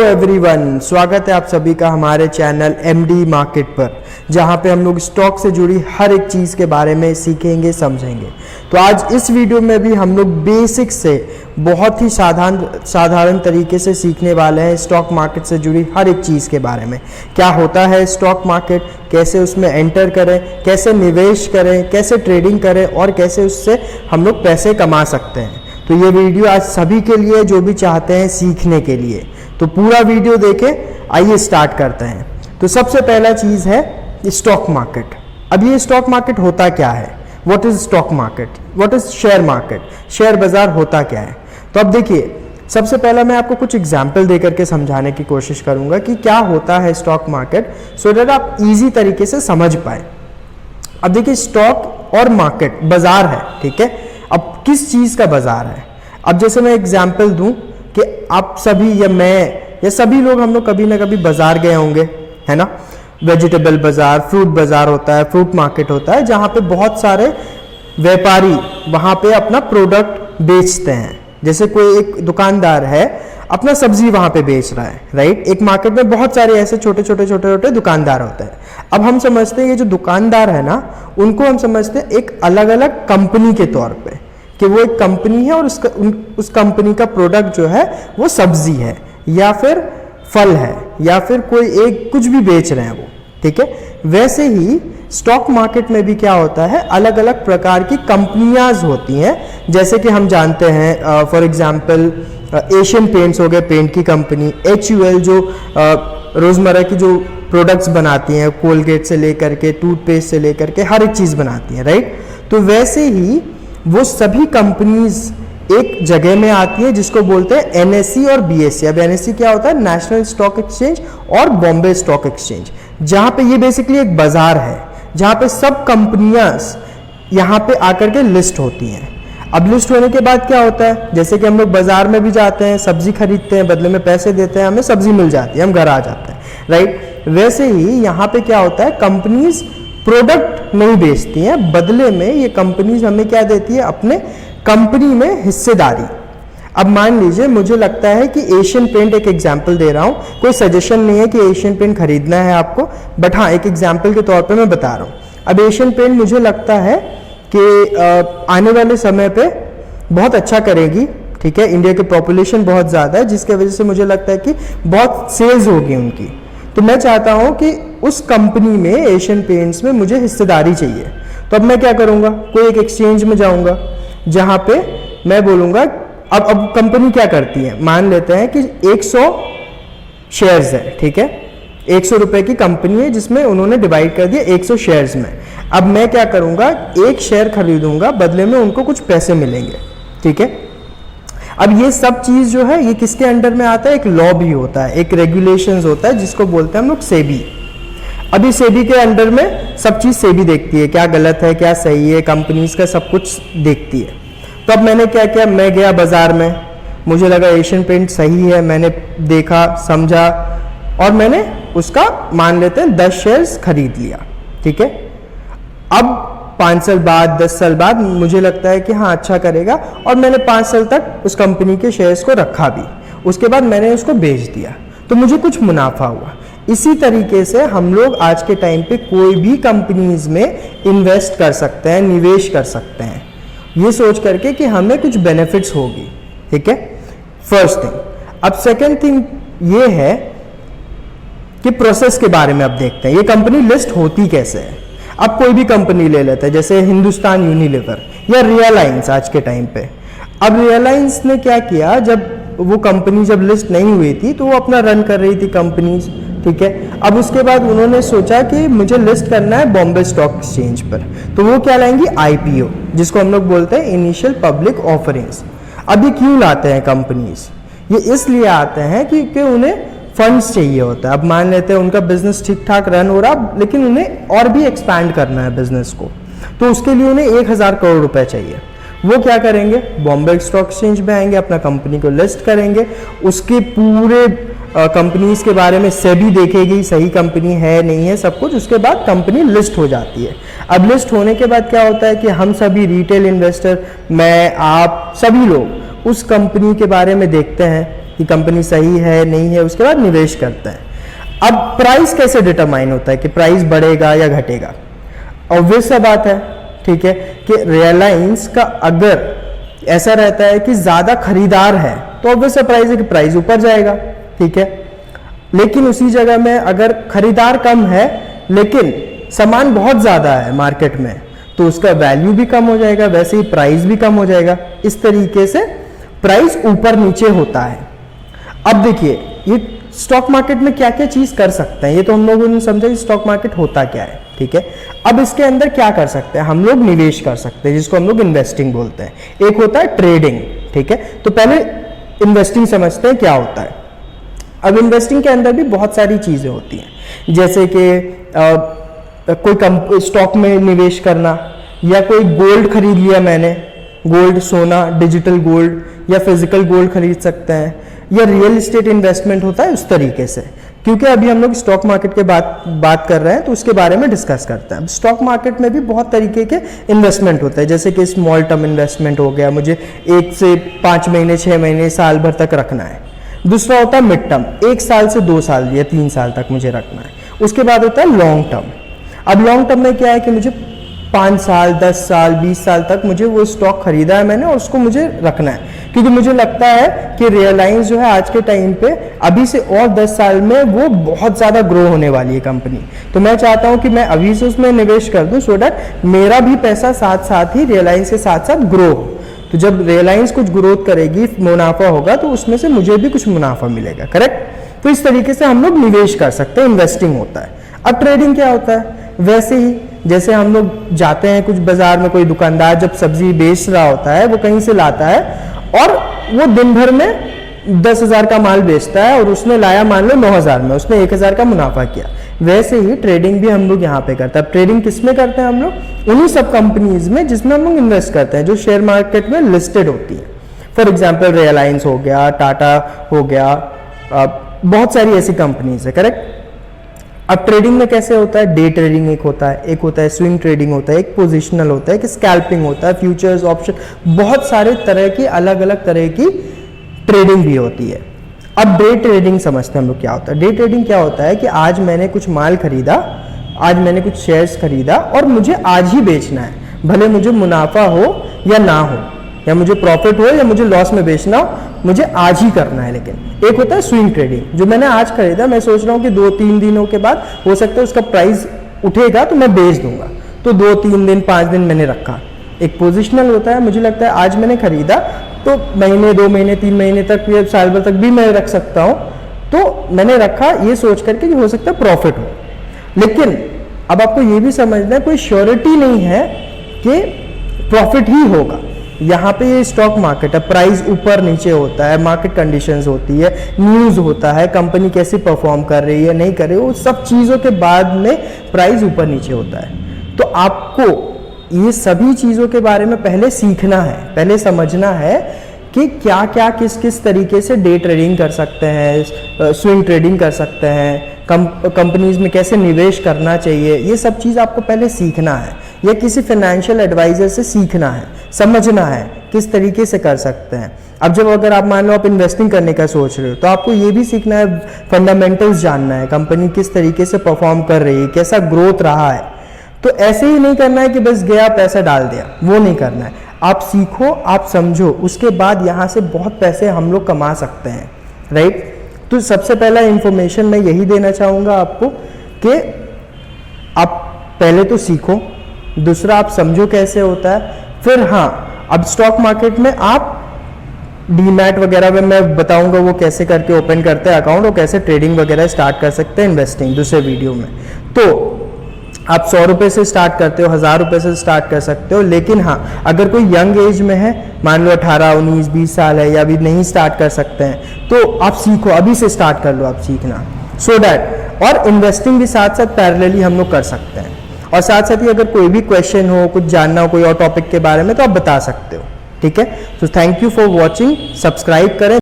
Everyone, स्वागत है आप सभी का हमारे चैनल एमडी मार्केट पर, जहां पे हम लोग स्टॉक से जुड़ी हर एक चीज़ के बारे में सीखेंगे समझेंगे। तो आज इस वीडियो में भी हम लोग बेसिक से बहुत ही साधारण तरीके से सीखने वाले हैं स्टॉक मार्केट से जुड़ी हर एक चीज़ के बारे में। क्या होता है स्टॉक मार्केट, कैसे उसमें एंटर करें, कैसे निवेश करें, कैसे ट्रेडिंग करें और कैसे उससे हम लोग पैसे कमा सकते हैं। तो ये वीडियो आज सभी के लिए जो भी चाहते हैं सीखने के लिए, तो पूरा वीडियो देखें। आइए स्टार्ट करते हैं। तो सबसे पहला चीज़ है स्टॉक मार्केट। अब ये स्टॉक मार्केट होता क्या है? What is stock market, what is share market, share बाजार होता क्या है? तो अब देखिए, सबसे पहला मैं आपको कुछ एग्जाम्पल देकर के समझाने की कोशिश करूंगा कि क्या होता है स्टॉक मार्केट, सो दैट आप इजी तरीके से समझ पाए। अब देखिए, स्टॉक और मार्केट बाजार है, ठीक है। अब किस चीज़ का बाजार है? अब जैसे मैं एग्जाम्पल दूं कि आप सभी या मैं या सभी लोग, हम लोग कभी ना कभी बाजार गए होंगे, है ना। वेजिटेबल बाजार, फ्रूट बाजार होता है, फ्रूट मार्केट होता है, जहाँ पे बहुत सारे व्यापारी वहाँ पे अपना प्रोडक्ट बेचते हैं। जैसे कोई एक दुकानदार है, अपना सब्जी वहाँ पे बेच रहा है, राइट। एक मार्केट में बहुत सारे ऐसे छोटे छोटे दुकानदार होते हैं। अब हम समझते हैं ये जो दुकानदार है ना, उनको हम समझते हैं एक अलग अलग कंपनी के तौर पे, कि वो एक कंपनी है और उस कंपनी का प्रोडक्ट जो है वो सब्जी है या फिर फल है या फिर कोई एक कुछ भी बेच रहे हैं वो, ठीक है। वैसे ही स्टॉक मार्केट में भी क्या होता है, अलग अलग प्रकार की कंपनियां होती हैं। जैसे कि हम जानते हैं फॉर एग्जांपल एशियन पेंट्स हो गए, पेंट की कंपनी, HUL जो रोजमर्रा की जो प्रोडक्ट्स बनाती हैं, कोलगेट से लेकर के टूथपेस्ट से लेकर के हर एक चीज बनाती हैं, राइट। तो वैसे ही वो सभी कंपनीज एक जगह में आती है जिसको बोलते हैं NSE और BSE। अब NSE क्या होता है? नेशनल स्टॉक एक्सचेंज, और बॉम्बे स्टॉक एक्सचेंज, जहां पे ये बेसिकली एक बाजार है जहां पे सब कंपनियां यहां पे आकर के लिस्ट होती हैं। अब लिस्ट होने के बाद क्या होता है, जैसे कि हम लोग बाजार में भी जाते हैं, सब्जी खरीदते हैं, बदले में पैसे देते हैं, हमें सब्जी मिल जाती है, हम घर आ जाते हैं, राइट। वैसे ही यहाँ पे क्या होता है, कंपनीज प्रोडक्ट नहीं बेचती हैं, बदले में ये कंपनीज हमें क्या देती है, अपने कंपनी में हिस्सेदारी। अब मान लीजिए, मुझे लगता है कि एशियन पेंट, एक एग्जांपल दे रहा हूँ, कोई सजेशन नहीं है कि एशियन पेंट खरीदना है आपको, बट हाँ एक एग्जांपल के तौर पे मैं बता रहा हूँ। अब एशियन पेंट मुझे लगता है कि आने वाले समय पे बहुत अच्छा करेगी, ठीक है। इंडिया की पॉपुलेशन बहुत ज़्यादा है, जिसके वजह से मुझे लगता है कि बहुत सेल्स होगी उनकी। तो मैं चाहता हूँ कि उस कंपनी में, एशियन पेंट्स में, मुझे हिस्सेदारी चाहिए। तो अब मैं क्या करूँगा, कोई एक एक्सचेंज में जाऊँगा जहाँ पे मैं बोलूँगा, अब कंपनी क्या करती है, मान लेते हैं कि 100 शेयर्स है, ठीक है। 100 रुपए की कंपनी है जिसमें उन्होंने डिवाइड कर दिया 100 शेयर्स में। अब मैं क्या करूँगा, एक शेयर खरीदूंगा, बदले में उनको कुछ पैसे मिलेंगे, ठीक है। अब ये सब चीज़ जो है, ये किसके अंडर में आता है? एक लॉ भी होता है, एक रेगुलेशंस होता है, जिसको बोलते हैं हम लोग सेबी। अभी सेबी के अंडर में सब चीज़ सेबी देखती है, क्या गलत है क्या सही है, कंपनीज का सब कुछ देखती है। तो अब मैंने क्या किया, मैं गया बाजार में, मुझे लगा एशियन पेंट सही है, मैंने देखा समझा और मैंने उसका मान लेते हैं 10 शेयर्स खरीद लिया, ठीक है। अब 5 साल बाद, 10 साल बाद मुझे लगता है कि हाँ अच्छा करेगा, और मैंने 5 साल तक उस कंपनी के शेयर्स को रखा भी, उसके बाद मैंने उसको बेच दिया, तो मुझे कुछ मुनाफा हुआ। इसी तरीके से हम लोग आज के टाइम पे कोई भी कंपनीज में इन्वेस्ट कर सकते हैं, निवेश कर सकते हैं, ये सोच करके कि हमें कुछ बेनिफिट्स होगी, ठीक है। First thing. अब सेकंड थिंग ये है कि प्रोसेस के बारे में अब देखते हैं, ये कंपनी लिस्ट होती कैसे है। अब कोई भी कंपनी ले लेते हैं, जैसे हिंदुस्तान यूनिलीवर या रियलायंस आज के टाइम पे। अब रियलायंस ने क्या किया, जब वो कंपनी जब लिस्ट नहीं हुई थी तो वो अपना रन कर रही थी कंपनीज, ठीक है। अब उसके बाद उन्होंने सोचा कि मुझे लिस्ट करना है बॉम्बे स्टॉक एक्सचेंज पर, तो वो क्या लाएंगी, IPO, जिसको हम लोग बोलते हैं इनिशियल पब्लिक ऑफरिंग्स। अब ये क्यों लाते हैं कंपनीज? ये इसलिए आते हैं क्योंकि उन्हें फंड्स चाहिए होता है। अब मान लेते हैं उनका बिजनेस ठीक ठाक रन हो रहा, लेकिन उन्हें और भी एक्सपैंड करना है बिजनेस को, तो उसके लिए उन्हें 1000 करोड़ रुपए चाहिए। वो क्या करेंगे, बॉम्बे स्टॉक एक्सचेंज में आएंगे, अपना कंपनी को लिस्ट करेंगे, उसके पूरे कंपनीज के बारे में सेबी देखेगी, सही कंपनी है नहीं है सब कुछ, उसके बाद कंपनी लिस्ट हो जाती है। अब लिस्ट होने के बाद क्या होता है कि हम सभी रिटेल इन्वेस्टर, मैं, आप, सभी लोग उस कंपनी के बारे में देखते हैं, कि कंपनी सही है नहीं है, उसके बाद निवेश करते हैं। अब प्राइस कैसे डिटरमाइन होता है कि प्राइस बढ़ेगा या घटेगा? ऑब्वियस सा बात है, ठीक है, कि रिलायंस का अगर ऐसा रहता है कि ज्यादा खरीदार है तो ऑब्वियस सा प्राइस है कि प्राइस ऊपर जाएगा, ठीक है। लेकिन उसी जगह में अगर खरीदार कम है लेकिन सामान बहुत ज्यादा है मार्केट में, तो उसका वैल्यू भी कम हो जाएगा, वैसे ही प्राइस भी कम हो जाएगा। इस तरीके से प्राइस ऊपर नीचे होता है। अब देखिए ये स्टॉक मार्केट में क्या क्या चीज कर सकते हैं, ये तो हम लोगों ने समझा कि स्टॉक मार्केट होता क्या है, ठीक है। अब इसके अंदर क्या कर सकते हैं, हम लोग निवेश कर सकते हैं, जिसको हम लोग इन्वेस्टिंग बोलते हैं। एक होता है ट्रेडिंग, ठीक है। तो पहले इन्वेस्टिंग समझते हैं क्या होता है। अब इन्वेस्टिंग के अंदर भी बहुत सारी चीजें होती हैं, जैसे कि कोई स्टॉक में निवेश करना, या कोई गोल्ड खरीद लिया मैंने, गोल्ड, सोना, डिजिटल गोल्ड या फिजिकल गोल्ड खरीद सकते हैं, या रियल एस्टेट इन्वेस्टमेंट होता है उस तरीके से। क्योंकि अभी हम लोग स्टॉक मार्केट के बात कर रहे हैं तो उसके बारे में डिस्कस करते हैं। अब स्टॉक मार्केट में भी बहुत तरीके के इन्वेस्टमेंट होते हैं, जैसे कि स्मॉल टर्म इन्वेस्टमेंट हो गया, मुझे 1 से 5 महीने 6 महीने साल भर तक रखना है। दूसरा होता है मिड टर्म, 1 साल से 2 साल या 3 साल तक मुझे रखना है। उसके बाद होता है लॉन्ग टर्म। अब लॉन्ग टर्म में क्या है कि मुझे 5 साल 10 साल 20 साल तक मुझे वो स्टॉक खरीदा है मैंने और उसको मुझे रखना है, क्योंकि मुझे लगता है कि रिलायंस जो है आज के टाइम पे अभी से और 10 साल में वो बहुत ज़्यादा ग्रो होने वाली है कंपनी। तो मैं चाहता हूं कि मैं अभी से उसमें निवेश कर दूं, सो दैट मेरा भी पैसा साथ साथ ही रिलायंस के साथ साथ ग्रो हो। तो जब रिलायंस कुछ ग्रोथ करेगी, मुनाफा होगा, तो उसमें से मुझे भी कुछ मुनाफा मिलेगा, करेक्ट। तो इस तरीके से हम लोग निवेश कर सकते हैं, इन्वेस्टिंग होता है। अब ट्रेडिंग क्या होता है, वैसे ही जैसे हम लोग जाते हैं कुछ बाजार में, कोई दुकानदार जब सब्जी बेच रहा होता है वो कहीं से लाता है और वो दिन भर में 10,000 का माल बेचता है और उसने लाया मान लो 9,000 में, उसने 1,000 का मुनाफा किया। वैसे ही ट्रेडिंग भी हम लोग यहाँ पे करते हैं। ट्रेडिंग किस में करते हैं हम लोग? उन्हीं सब कंपनीज में जिसमें हम लोग इन्वेस्ट करते हैं, जो शेयर मार्केट में लिस्टेड होती है। फॉर एग्जाम्पल रिलायंस हो गया, टाटा हो गया, बहुत सारी ऐसी कंपनीज है, करेक्ट। अब ट्रेडिंग में कैसे होता है? डे ट्रेडिंग एक होता है स्विंग ट्रेडिंग होता है, एक पोजिशनल होता है, एक स्कैल्पिंग होता है, फ्यूचर्स, ऑप्शन, बहुत सारे तरह की अलग अलग तरह की ट्रेडिंग भी होती है। अब डे ट्रेडिंग समझते हैं हम लोग क्या होता है। डे ट्रेडिंग क्या होता है कि आज मैंने कुछ माल खरीदा, आज मैंने कुछ शेयर्स खरीदा और मुझे आज ही बेचना है, भले मुझे मुनाफा हो या ना हो, या मुझे प्रॉफिट हो या मुझे लॉस में बेचना हो, मुझे आज ही करना है। लेकिन एक होता है स्विंग ट्रेडिंग, जो मैंने आज खरीदा, मैं सोच रहा हूँ कि 2-3 दिनों के बाद हो सकता है उसका प्राइस उठेगा तो मैं बेच दूंगा, तो 2-3 दिन 5 दिन मैंने रखा। एक पोजिशनल होता है, मुझे लगता है आज मैंने खरीदा तो महीने 2 महीने 3 महीने तक या साल भर तक भी मैं रख सकता हूँ, तो मैंने रखा ये सोच करके कि हो सकता है प्रॉफिट हो। लेकिन अब आपको ये भी समझना है, कोई श्योरिटी नहीं है कि प्रॉफिट ही होगा। यहाँ पे ये स्टॉक मार्केट है, प्राइस ऊपर नीचे होता है, मार्केट कंडीशंस होती है, न्यूज़ होता है, कंपनी कैसे परफॉर्म कर रही है नहीं कर रही है, वो सब चीज़ों के बाद में प्राइस ऊपर नीचे होता है। तो आपको ये सभी चीज़ों के बारे में पहले सीखना है, पहले समझना है कि क्या क्या किस किस तरीके से डे ट्रेडिंग कर सकते हैं, स्विंग ट्रेडिंग कर सकते हैं, कंपनीज में कैसे निवेश करना चाहिए, ये सब चीज़ आपको पहले सीखना है, या किसी फाइनेंशियल एडवाइजर से सीखना है, समझना है किस तरीके से कर सकते हैं। अब जब अगर आप मान लो आप इन्वेस्टिंग करने का सोच रहे हो, तो आपको ये भी सीखना है, फंडामेंटल्स जानना है, कंपनी किस तरीके से परफॉर्म कर रही है, कैसा ग्रोथ रहा है। तो ऐसे ही नहीं करना है कि बस गया पैसा डाल दिया, वो नहीं करना है। आप सीखो, आप समझो, उसके बाद यहाँ से बहुत पैसे हम लोग कमा सकते हैं, राइट। तो सबसे पहला इंफॉर्मेशन मैं यही देना चाहूँगा आपको कि आप पहले तो सीखो, दूसरा आप समझो कैसे होता है, फिर हाँ अब स्टॉक मार्केट में आप डीमैट वगैरह में मैं बताऊंगा वो कैसे करके ओपन करते हैं अकाउंट और कैसे ट्रेडिंग वगैरह स्टार्ट कर सकते हैं, इन्वेस्टिंग दूसरे वीडियो में। तो आप 100 रुपये से स्टार्ट करते हो, 1000 रुपये से स्टार्ट कर सकते हो। लेकिन हाँ अगर कोई यंग एज में है, मान लो 18, 19, 20 साल है, या अभी नहीं स्टार्ट कर सकते हैं, तो आप सीखो, अभी से स्टार्ट कर लो आप सीखना, सो डैट। और इन्वेस्टिंग भी साथ साथ पैरेलली हम लोग कर सकते हैं। और साथ साथ ही अगर कोई भी क्वेश्चन हो, कुछ जानना हो कोई और टॉपिक के बारे में, तो आप बता सकते हो, ठीक है। तो thank you for watching, subscribe करें।